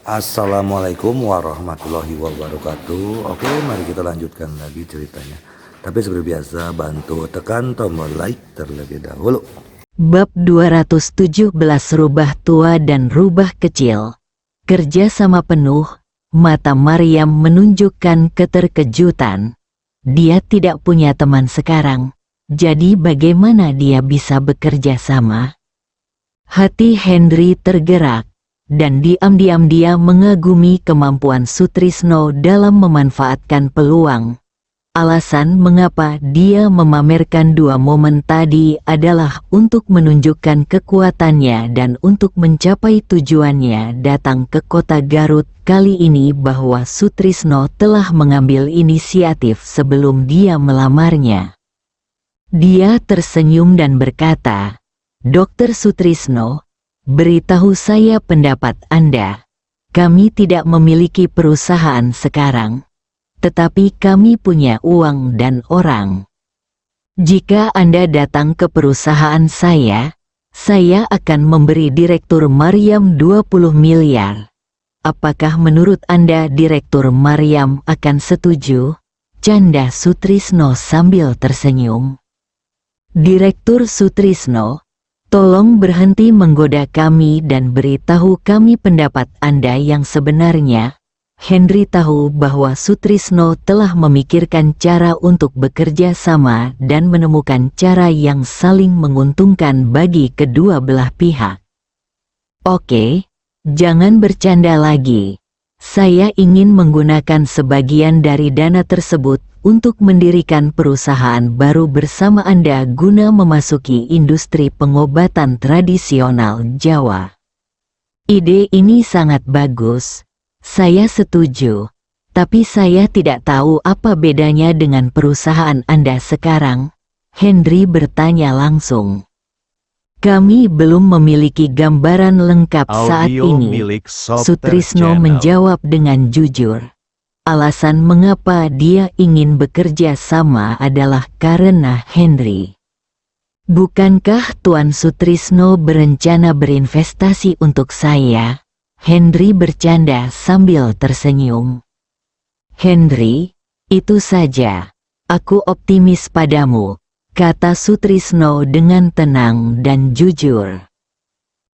Assalamualaikum warahmatullahi wabarakatuh. Oke, mari kita lanjutkan lagi ceritanya. Tapi seperti biasa, bantu tekan tombol like terlebih dahulu. Bab 217 Rubah tua dan rubah kecil. Kerja sama penuh, mata Maryam menunjukkan keterkejutan. Dia tidak punya teman sekarang, jadi bagaimana dia bisa bekerja sama? Hati Henry tergerak, dan diam-diam dia mengagumi kemampuan Sutrisno dalam memanfaatkan peluang. Alasan mengapa dia memamerkan dua momen tadi adalah untuk menunjukkan kekuatannya dan untuk mencapai tujuannya datang ke kota Garut kali ini bahwa Sutrisno telah mengambil inisiatif sebelum dia melamarnya. Dia tersenyum dan berkata, "Dr. Sutrisno, beritahu saya pendapat Anda. Kami tidak memiliki perusahaan sekarang. Tetapi kami punya uang dan orang. Jika Anda datang ke perusahaan saya akan memberi Direktur Maryam 20 miliar. Apakah menurut Anda Direktur Maryam akan setuju?" Canda Sutrisno sambil tersenyum. "Direktur Sutrisno, tolong berhenti menggoda kami dan beritahu kami pendapat Anda yang sebenarnya." Henry tahu bahwa Sutrisno telah memikirkan cara untuk bekerja sama dan menemukan cara yang saling menguntungkan bagi kedua belah pihak. "Oke, jangan bercanda lagi. Saya ingin menggunakan sebagian dari dana tersebut untuk mendirikan perusahaan baru bersama Anda guna memasuki industri pengobatan tradisional Jawa." "Ide ini sangat bagus. Saya setuju, tapi saya tidak tahu apa bedanya dengan perusahaan Anda sekarang." Henry bertanya langsung. "Kami belum memiliki gambaran lengkap saat ini," Sutrisno menjawab dengan jujur. Alasan mengapa dia ingin bekerja sama adalah karena Henry. "Bukankah Tuan Sutrisno berencana berinvestasi untuk saya?" Henry bercanda sambil tersenyum. "Henry, itu saja. Aku optimis padamu," kata Sutrisno dengan tenang dan jujur.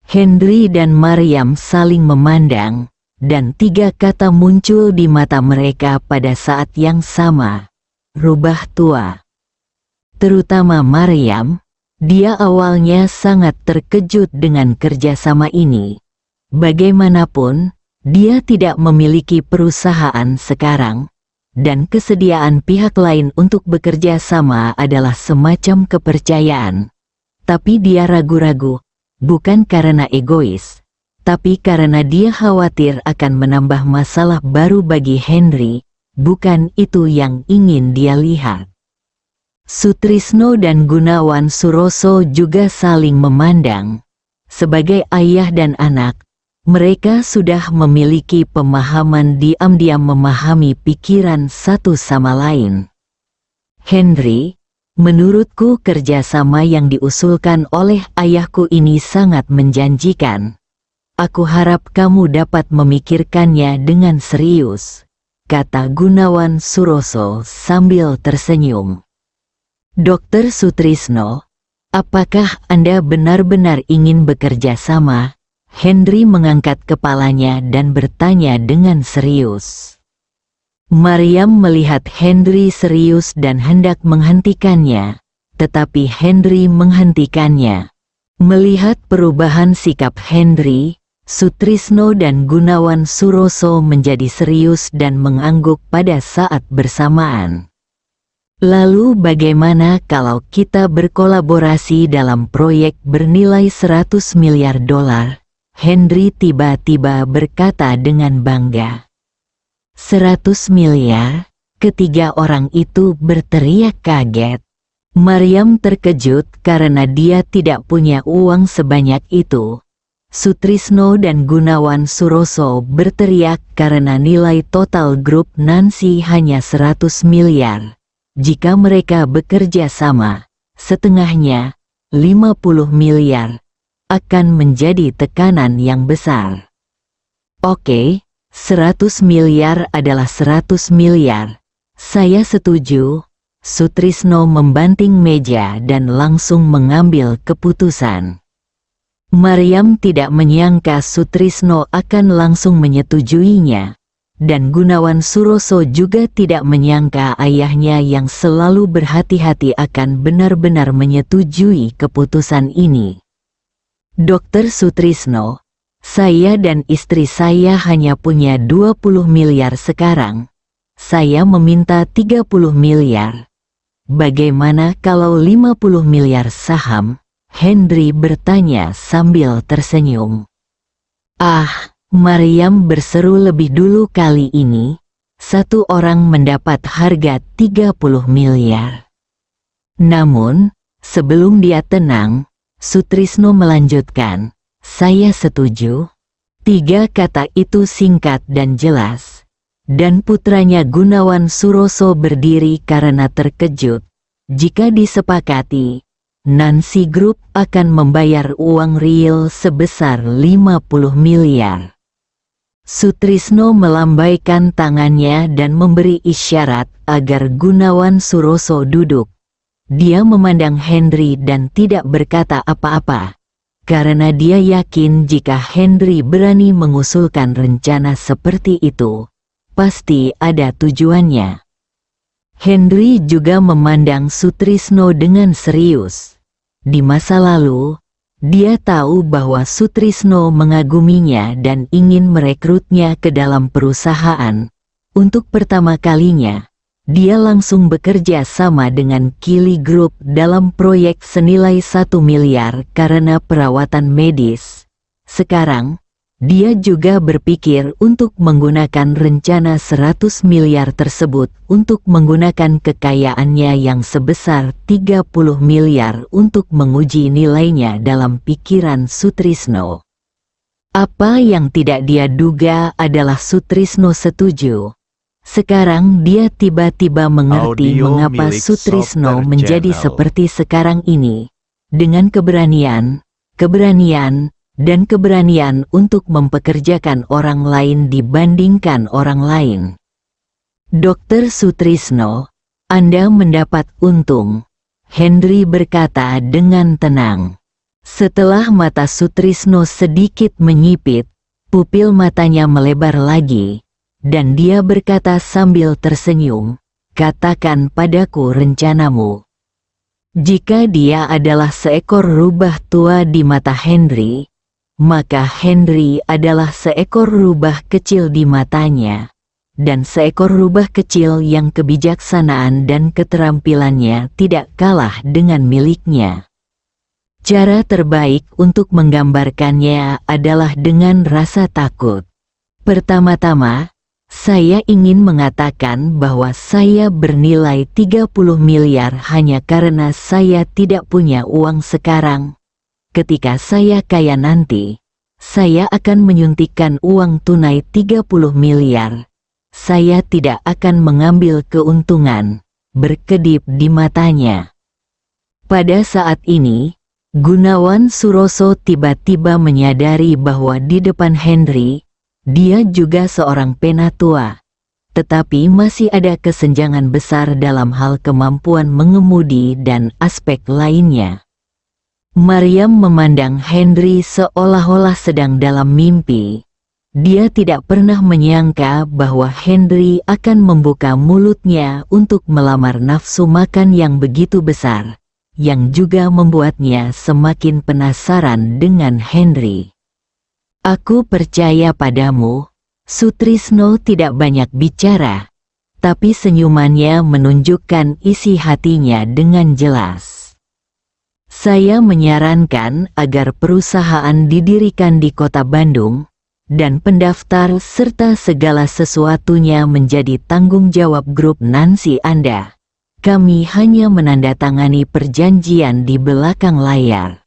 Henry dan Maryam saling memandang, dan tiga kata muncul di mata mereka pada saat yang sama. Rubah tua. Terutama Maryam, dia awalnya sangat terkejut dengan kerjasama ini. Bagaimanapun, dia tidak memiliki perusahaan sekarang, dan kesediaan pihak lain untuk bekerja sama adalah semacam kepercayaan. Tapi dia ragu-ragu, bukan karena egois, tapi karena dia khawatir akan menambah masalah baru bagi Henry. Bukan itu yang ingin dia lihat. Sutrisno dan Gunawan Suroso juga saling memandang. Sebagai ayah dan anak, mereka sudah memiliki pemahaman diam-diam memahami pikiran satu sama lain. "Henry, menurutku kerjasama yang diusulkan oleh ayahku ini sangat menjanjikan. Aku harap kamu dapat memikirkannya dengan serius," kata Gunawan Suroso sambil tersenyum. "Dr. Sutrisno, apakah Anda benar-benar ingin bekerja sama?" Henry mengangkat kepalanya dan bertanya dengan serius. Maryam melihat Henry serius dan hendak menghentikannya, tetapi Henry menghentikannya. Melihat perubahan sikap Henry, Sutrisno dan Gunawan Suroso menjadi serius dan mengangguk pada saat bersamaan. "Lalu bagaimana kalau kita berkolaborasi dalam proyek bernilai 100 miliar dolar? Henry tiba-tiba berkata dengan bangga. 100 miliar? Ketiga orang itu berteriak kaget. Maryam terkejut karena dia tidak punya uang sebanyak itu. Sutrisno dan Gunawan Suroso berteriak karena nilai total grup Nancy hanya 100 miliar. Jika mereka bekerja sama, setengahnya, 50 miliar. Akan menjadi tekanan yang besar. Oke, 100 miliar adalah 100 miliar. Saya setuju. Sutrisno membanting meja dan langsung mengambil keputusan. Maryam tidak menyangka Sutrisno akan langsung menyetujuinya. Dan Gunawan Suroso juga tidak menyangka ayahnya yang selalu berhati-hati akan benar-benar menyetujui keputusan ini. Dokter Sutrisno, saya dan istri saya hanya punya 20 miliar sekarang. Saya meminta 30 miliar. Bagaimana kalau 50 miliar saham? Henry bertanya sambil tersenyum. Ah, Maryam berseru lebih dulu kali ini. Satu orang mendapat harga 30 miliar. Namun, sebelum dia tenang, Sutrisno melanjutkan, saya setuju. 3 kata itu singkat dan jelas. Dan putranya Gunawan Suroso berdiri karena terkejut. Jika disepakati, Nancy Group akan membayar uang real sebesar 50 miliar. Sutrisno melambaikan tangannya dan memberi isyarat agar Gunawan Suroso duduk. Dia memandang Henry dan tidak berkata apa-apa. Karena dia yakin jika Henry berani mengusulkan rencana seperti itu, pasti ada tujuannya. Henry juga memandang Sutrisno dengan serius. Di masa lalu, dia tahu bahwa Sutrisno mengaguminya dan ingin merekrutnya ke dalam perusahaan. Untuk pertama kalinya, dia langsung bekerja sama dengan Kili Group dalam proyek senilai 1 miliar karena perawatan medis. Sekarang, dia juga berpikir untuk menggunakan rencana 100 miliar tersebut untuk menggunakan kekayaannya yang sebesar 30 miliar untuk menguji nilainya dalam pikiran Sutrisno. Apa yang tidak dia duga adalah Sutrisno setuju. Sekarang dia tiba-tiba mengerti Audio mengapa milik Sutrisno Software menjadi Channel. seperti sekarang ini. Dengan keberanian untuk mempekerjakan orang lain dibandingkan orang lain. Dokter Sutrisno, Anda mendapat untung, Henry berkata dengan tenang. Setelah mata Sutrisno sedikit menyipit, pupil matanya melebar lagi, dan dia berkata sambil tersenyum, katakan padaku rencanamu. Jika dia adalah seekor rubah tua di mata Henry, maka Henry adalah seekor rubah kecil di matanya, dan seekor rubah kecil yang kebijaksanaan dan keterampilannya tidak kalah dengan miliknya. Cara terbaik untuk menggambarkannya adalah dengan rasa takut. Pertama-tama, saya ingin mengatakan bahwa saya bernilai 30 miliar hanya karena saya tidak punya uang sekarang. Ketika saya kaya nanti, saya akan menyuntikkan uang tunai 30 miliar. Saya tidak akan mengambil keuntungan, berkedip di matanya. Pada saat ini, Gunawan Suroso tiba-tiba menyadari bahwa di depan Henry, dia juga seorang penatua. Tetapi masih ada kesenjangan besar dalam hal kemampuan mengemudi dan aspek lainnya. Maryam memandang Henry seolah-olah sedang dalam mimpi. Dia tidak pernah menyangka bahwa Henry akan membuka mulutnya untuk melamar nafsu makan yang begitu besar, yang juga membuatnya semakin penasaran dengan Henry. Aku percaya padamu, Sutrisno tidak banyak bicara, tapi senyumannya menunjukkan isi hatinya dengan jelas. Saya menyarankan agar perusahaan didirikan di kota Bandung, dan pendaftar serta segala sesuatunya menjadi tanggung jawab grup Nancy Anda. Kami hanya menandatangani perjanjian di belakang layar.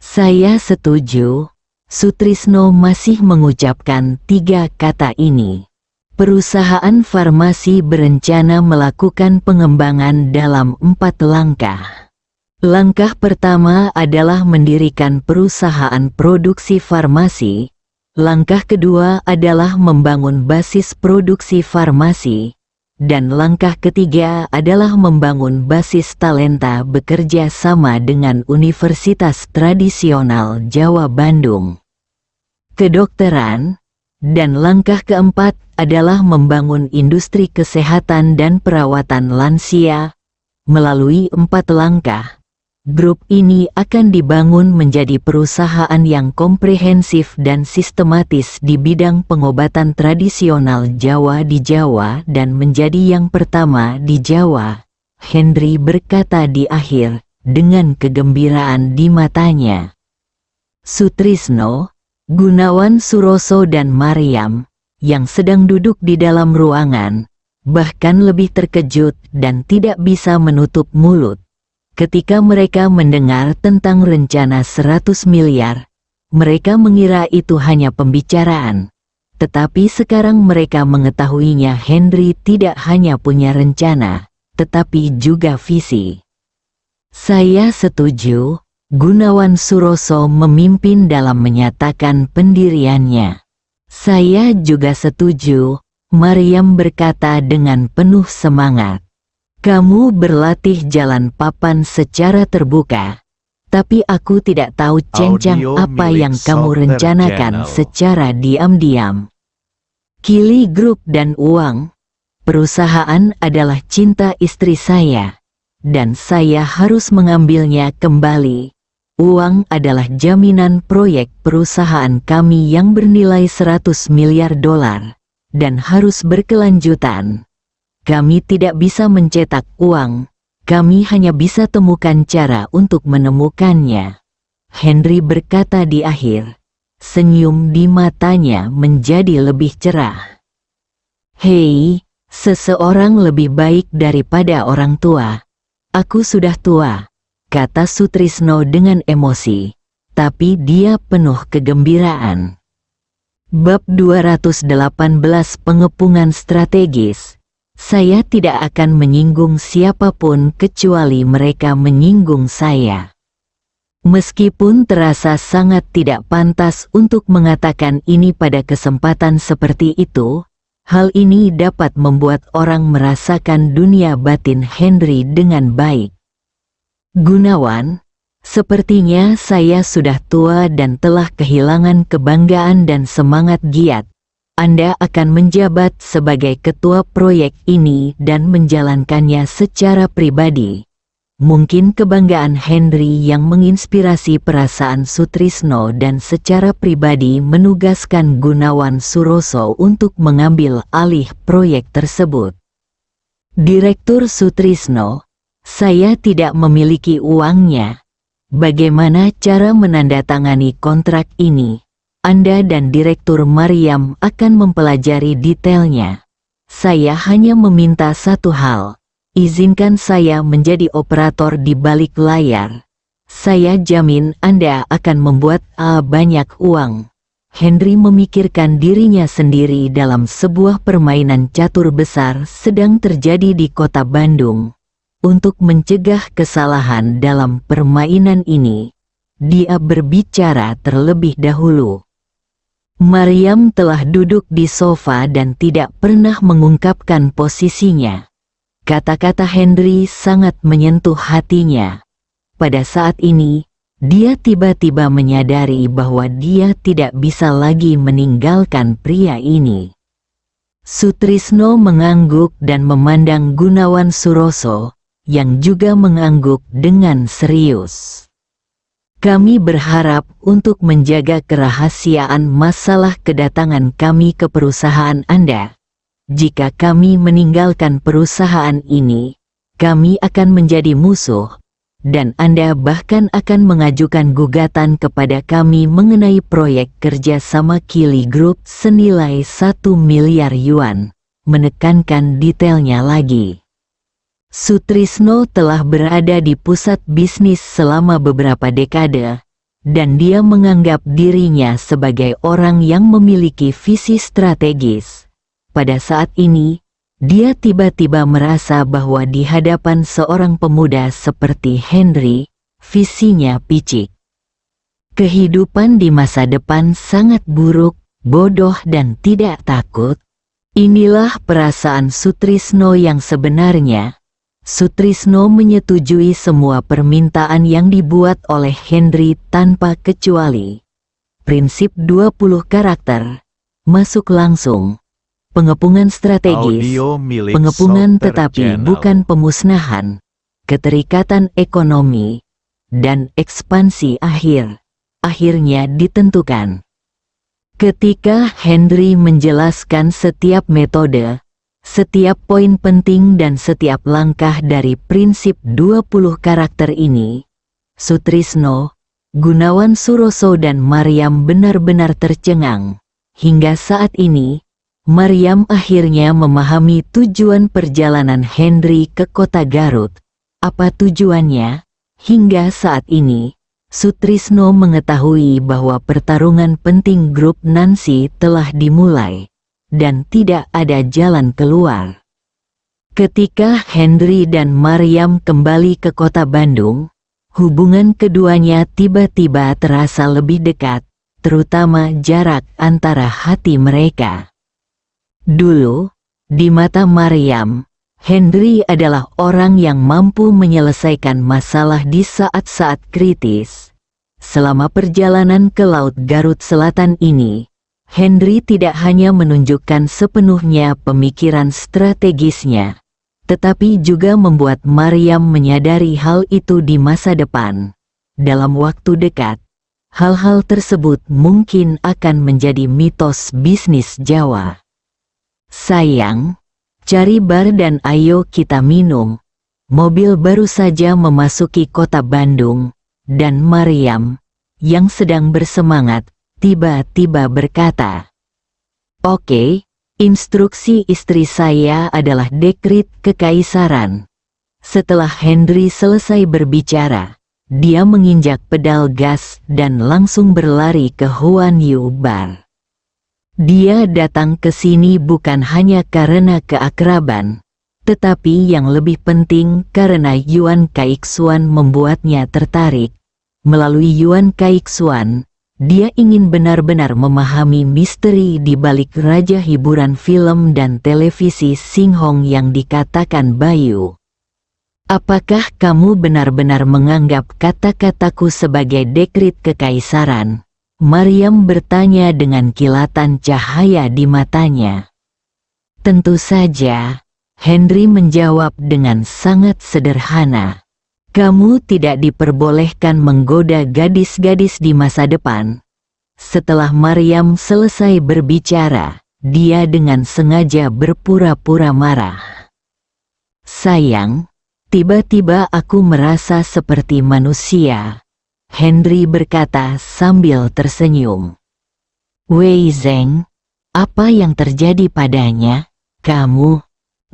Saya setuju. Sutrisno masih mengucapkan 3 kata ini. Perusahaan farmasi berencana melakukan pengembangan dalam 4 langkah. Langkah pertama adalah mendirikan perusahaan produksi farmasi. Langkah kedua adalah membangun basis produksi farmasi, dan langkah ketiga adalah membangun basis talenta bekerja sama dengan Universitas Tradisional Jawa Bandung, kedokteran, dan langkah keempat adalah membangun industri kesehatan dan perawatan lansia. Melalui 4 langkah, grup ini akan dibangun menjadi perusahaan yang komprehensif dan sistematis di bidang pengobatan tradisional Jawa di Jawa dan menjadi yang pertama di Jawa, Henry berkata di akhir, dengan kegembiraan di matanya. Sutrisno, Gunawan Suroso dan Maryam, yang sedang duduk di dalam ruangan, bahkan lebih terkejut dan tidak bisa menutup mulut. Ketika mereka mendengar tentang rencana 100 miliar, mereka mengira itu hanya pembicaraan. Tetapi sekarang mereka mengetahuinya Henry tidak hanya punya rencana, tetapi juga visi. Saya setuju, Gunawan Suroso memimpin dalam menyatakan pendiriannya. Saya juga setuju, Maryam berkata dengan penuh semangat. Kamu berlatih jalan papan secara terbuka, tapi aku tidak tahu cencang Audio apa milik yang kamu Soccer rencanakan Channel. secara diam-diam. Kili Group dan uang, perusahaan adalah cinta istri saya, dan saya harus mengambilnya kembali. Uang adalah jaminan proyek perusahaan kami yang bernilai 100 miliar dolar, dan harus berkelanjutan. Kami tidak bisa mencetak uang, kami hanya bisa temukan cara untuk menemukannya. Henry berkata di akhir, senyum di matanya menjadi lebih cerah. Hei, seseorang lebih baik daripada orang tua. Aku sudah tua, kata Sutrisno dengan emosi, tapi dia penuh kegembiraan. Bab 218 Pengepungan Strategis. Saya tidak akan menyinggung siapapun kecuali mereka menyinggung saya. Meskipun terasa sangat tidak pantas untuk mengatakan ini pada kesempatan seperti itu, hal ini dapat membuat orang merasakan dunia batin Henry dengan baik. Gunawan, sepertinya saya sudah tua dan telah kehilangan kebanggaan dan semangat giat. Anda akan menjabat sebagai ketua proyek ini dan menjalankannya secara pribadi. Mungkin kebanggaan Henry yang menginspirasi perasaan Sutrisno dan secara pribadi menugaskan Gunawan Suroso untuk mengambil alih proyek tersebut. Direktur Sutrisno, saya tidak memiliki uangnya. Bagaimana cara menandatangani kontrak ini? Anda dan Direktur Maryam akan mempelajari detailnya. Saya hanya meminta satu hal. Izinkan saya menjadi operator di balik layar. Saya jamin Anda akan membuat banyak uang. Henry memikirkan dirinya sendiri dalam sebuah permainan catur besar sedang terjadi di kota Bandung. Untuk mencegah kesalahan dalam permainan ini, dia berbicara terlebih dahulu. Maryam telah duduk di sofa dan tidak pernah mengungkapkan posisinya. Kata-kata Henry sangat menyentuh hatinya. Pada saat ini, dia tiba-tiba menyadari bahwa dia tidak bisa lagi meninggalkan pria ini. Sutrisno mengangguk dan memandang Gunawan Suroso, yang juga mengangguk dengan serius. Kami berharap untuk menjaga kerahasiaan masalah kedatangan kami ke perusahaan Anda. Jika kami meninggalkan perusahaan ini, kami akan menjadi musuh, dan Anda bahkan akan mengajukan gugatan kepada kami mengenai proyek kerja sama Kili Group senilai 1 miliar yuan, menekankan detailnya lagi. Sutrisno telah berada di pusat bisnis selama beberapa dekade, dan dia menganggap dirinya sebagai orang yang memiliki visi strategis. Pada saat ini, dia tiba-tiba merasa bahwa di hadapan seorang pemuda seperti Henry, visinya picik. Kehidupan di masa depan sangat buruk, bodoh dan tidak takut? Inilah perasaan Sutrisno yang sebenarnya. Sutrisno menyetujui semua permintaan yang dibuat oleh Henry tanpa kecuali. Prinsip 20 karakter. Masuk langsung. Pengepungan strategis. Audio milik Pengepungan Soter tetapi Channel. bukan pemusnahan. Keterikatan ekonomi. Dan ekspansi akhirnya ditentukan. Ketika Henry menjelaskan setiap metode, setiap poin penting dan setiap langkah dari prinsip 20 karakter ini, Sutrisno, Gunawan Suroso dan Maryam benar-benar tercengang. Hingga saat ini, Maryam akhirnya memahami tujuan perjalanan Henry ke kota Garut. Apa tujuannya? Hingga saat ini, Sutrisno mengetahui bahwa pertarungan penting grup Nancy telah dimulai, dan tidak ada jalan keluar. Ketika Henry dan Maryam kembali ke kota Bandung, hubungan keduanya tiba-tiba terasa lebih dekat, terutama jarak antara hati mereka. Dulu, di mata Maryam, Henry adalah orang yang mampu menyelesaikan masalah di saat-saat kritis. Selama perjalanan ke Laut Garut Selatan ini, Henry tidak hanya menunjukkan sepenuhnya pemikiran strategisnya, tetapi juga membuat Maryam menyadari hal itu di masa depan. Dalam waktu dekat, hal-hal tersebut mungkin akan menjadi mitos bisnis Jawa. Sayang, cari bar dan ayo kita minum. Mobil baru saja memasuki kota Bandung, dan Maryam, yang sedang bersemangat, tiba-tiba berkata, "Oke, instruksi istri saya adalah dekrit kekaisaran." Setelah Henry selesai berbicara, dia menginjak pedal gas dan langsung berlari ke Huan Yu Bar. Dia datang ke sini bukan hanya karena keakraban, tetapi yang lebih penting karena Yuan Caixuan membuatnya tertarik. Melalui Yuan Caixuan, dia ingin benar-benar memahami misteri di balik raja hiburan film dan televisi Singhong yang dikatakan Bayu. Apakah kamu benar-benar menganggap kata-kataku sebagai dekrit kekaisaran? Maryam bertanya dengan kilatan cahaya di matanya. Tentu saja, Henry menjawab dengan sangat sederhana. Kamu tidak diperbolehkan menggoda gadis-gadis di masa depan. Setelah Maryam selesai berbicara, dia dengan sengaja berpura-pura marah. Sayang, tiba-tiba aku merasa seperti manusia. Henry berkata sambil tersenyum. Wei Zeng, apa yang terjadi padanya? Kamu?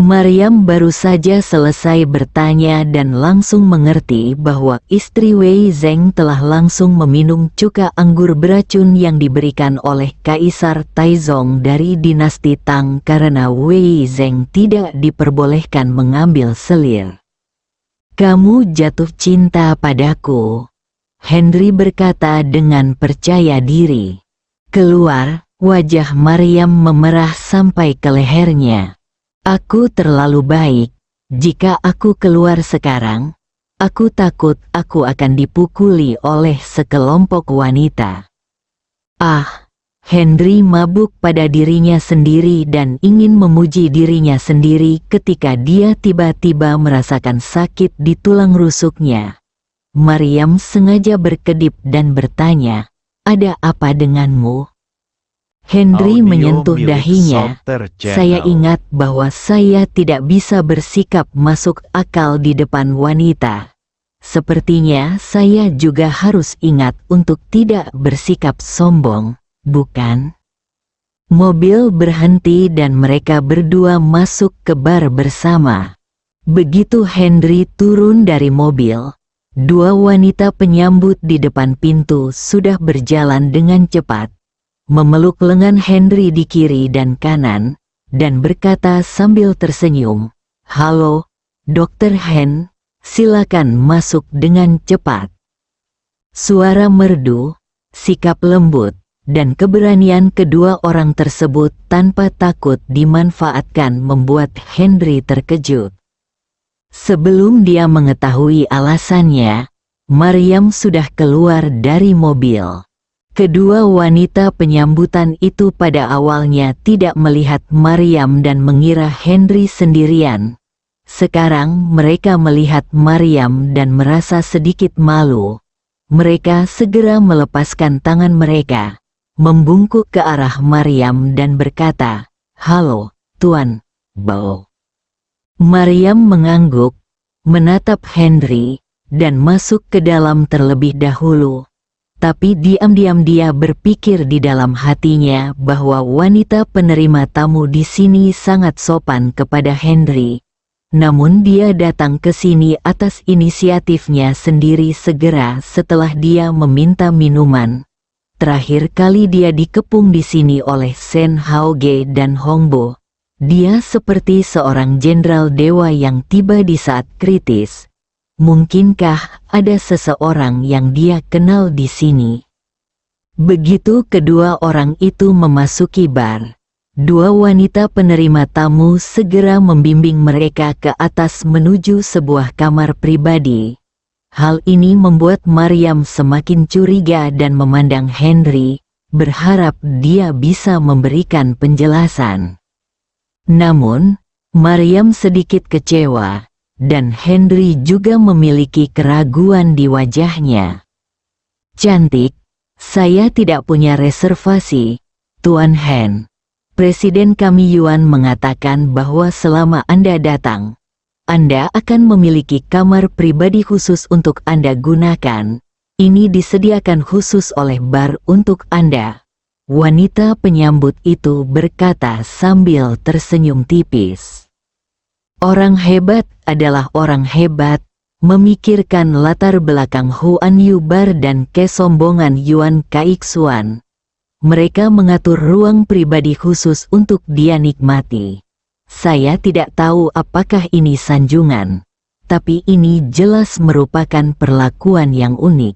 Maryam baru saja selesai bertanya dan langsung mengerti bahwa istri Wei Zeng telah langsung meminum cuka anggur beracun yang diberikan oleh Kaisar Taizong dari dinasti Tang karena Wei Zeng tidak diperbolehkan mengambil selir. Kamu jatuh cinta padaku, Henry berkata dengan percaya diri. Keluar, wajah Maryam memerah sampai ke lehernya. Aku terlalu baik. Jika aku keluar sekarang, aku takut aku akan dipukuli oleh sekelompok wanita. Ah, Henry mabuk pada dirinya sendiri dan ingin memuji dirinya sendiri ketika dia tiba-tiba merasakan sakit di tulang rusuknya. Maryam sengaja berkedip dan bertanya, "Ada apa denganmu?" Henry Audio menyentuh milik dahinya. Soter Channel. Saya ingat bahwa saya tidak bisa bersikap masuk akal di depan wanita. Sepertinya saya juga harus ingat untuk tidak bersikap sombong, bukan? Mobil berhenti dan mereka berdua masuk ke bar bersama. Begitu Henry turun dari mobil, dua wanita penyambut di depan pintu sudah berjalan dengan cepat, memeluk lengan Henry di kiri dan kanan, dan berkata sambil tersenyum, "Halo, Dr. Hen, silakan masuk dengan cepat." Suara merdu, sikap lembut, dan keberanian kedua orang tersebut tanpa takut dimanfaatkan membuat Henry terkejut. Sebelum dia mengetahui alasannya, Maryam sudah keluar dari mobil. Kedua wanita penyambutan itu pada awalnya tidak melihat Maryam dan mengira Henry sendirian. Sekarang mereka melihat Maryam dan merasa sedikit malu. Mereka segera melepaskan tangan mereka, membungkuk ke arah Maryam dan berkata, "Halo, Tuan Bao." Maryam mengangguk, menatap Henry, dan masuk ke dalam terlebih dahulu. Tapi diam-diam dia berpikir di dalam hatinya bahwa wanita penerima tamu di sini sangat sopan kepada Henry. Namun dia datang ke sini atas inisiatifnya sendiri segera setelah dia meminta minuman. Terakhir kali dia dikepung di sini oleh Sen Hauge dan Hongbo. Dia seperti seorang jenderal dewa yang tiba di saat kritis. Mungkinkah ada seseorang yang dia kenal di sini? Begitu kedua orang itu memasuki bar, dua wanita penerima tamu segera membimbing mereka ke atas menuju sebuah kamar pribadi. Hal ini membuat Maryam semakin curiga dan memandang Henry, berharap dia bisa memberikan penjelasan. Namun, Maryam sedikit kecewa, dan Henry juga memiliki keraguan di wajahnya. "Cantik, saya tidak punya reservasi, Tuan Hen. Presiden kami Yuan mengatakan bahwa selama Anda datang, Anda akan memiliki kamar pribadi khusus untuk Anda gunakan. Ini disediakan khusus oleh bar untuk Anda." Wanita penyambut itu berkata sambil tersenyum tipis. Orang hebat adalah orang hebat, memikirkan latar belakang Huan Yu Bar dan kesombongan Yuan Kaixuan. Mereka mengatur ruang pribadi khusus untuk dia nikmati. Saya tidak tahu apakah ini sanjungan, tapi ini jelas merupakan perlakuan yang unik.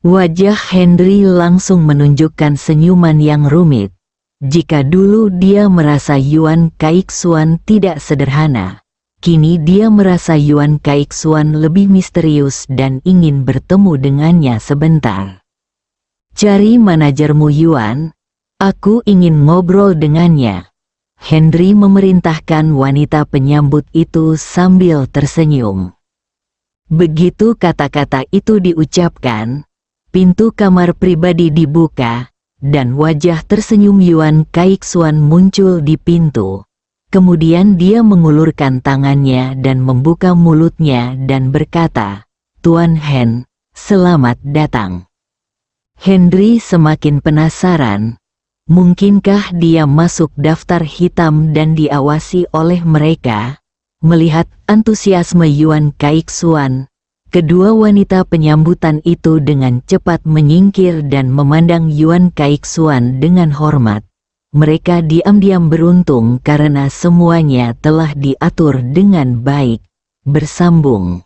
Wajah Henry langsung menunjukkan senyuman yang rumit. Jika dulu dia merasa Yuan Kaixuan tidak sederhana, kini dia merasa Yuan Kaixuan lebih misterius dan ingin bertemu dengannya sebentar. "Cari manajermu Yuan, aku ingin ngobrol dengannya," Henry memerintahkan wanita penyambut itu sambil tersenyum. Begitu kata-kata itu diucapkan, pintu kamar pribadi dibuka, dan wajah tersenyum Yuan Kaixuan muncul di pintu. Kemudian dia mengulurkan tangannya dan membuka mulutnya dan berkata, "Tuan Hen, selamat datang." Henry semakin penasaran. Mungkinkah dia masuk daftar hitam dan diawasi oleh mereka? Melihat antusiasme Yuan Kaixuan, kedua wanita penyambutan itu dengan cepat menyingkir dan memandang Yuan Kaixuan dengan hormat. Mereka diam-diam beruntung karena semuanya telah diatur dengan baik. Bersambung.